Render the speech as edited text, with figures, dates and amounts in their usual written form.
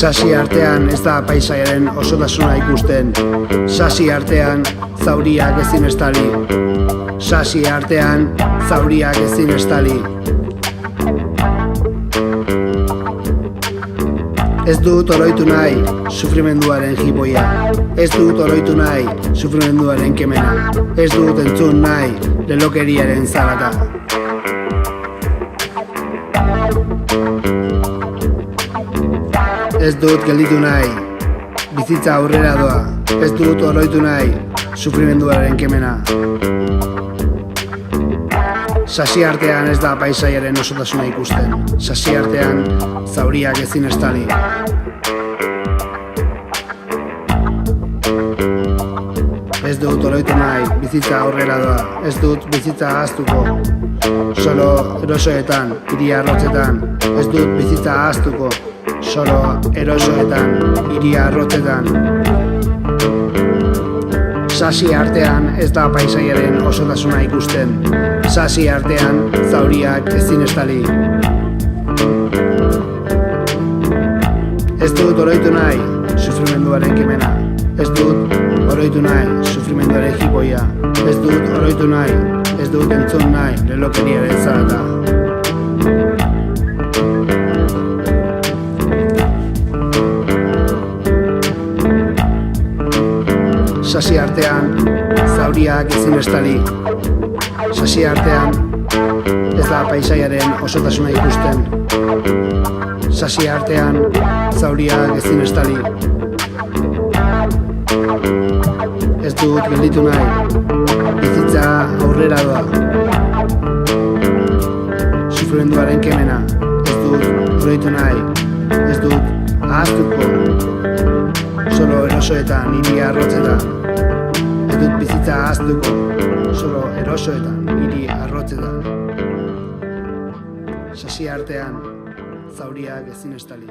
Sasi artean ez da paisaiaren osotasuna ikusten. Sasi artean zauriak ezin estali. Sasi artean zauriak ezin estali. Ez dut oroitu nahi sufrimenduaren jipoia. Ez dut oroitu nahi sufrimenduaren kemena. Ez dut entzun nahi lelokeriaren zarata. Ez dut gelditu nahi bizitza aurrera doa. Ez dut oroitu nahi sufrimenduaren kemena. Sasi artean ez da paisaiaren osotasuna ikusten. Sasi artean zauriak ezin estali. Ez dut oroitu nahi bizitza aurrera doa. Ez dut bizitza ahaztuko solo erosoetan, hiri arrotzetan. Ez dut bizitza ahaztuko solo erosoetan, hiri arrotzetan. Sasi artean ez da paisaiaren osotasuna ikusten. Sasi artean zauriak ezin estali. Ez dut oroitu nahi sufrimenduaren kemena. Ez dut oroitu nahi sufrimenduaren jipoia. Ez dut oroitu nahi, ez dut entzun nahi lelokeriaren zarata. Sasi artean zauriak ezin estali. Sasi artean ez da paisaiaren osotasuna ikusten. Sasi artean zauriak ezin estali. Ez dut gelditu nahi bizitza aurrera doa. Sufrimenduaren kemena. Ez dut oroitu nahi. Ez dut ahaztuko solo erosoetan, hiri arrotzetan. Ez dut bizitza ahaztuko solo erosoetan, hiri arrotzetan. Sasi artean zauriak ezin estali.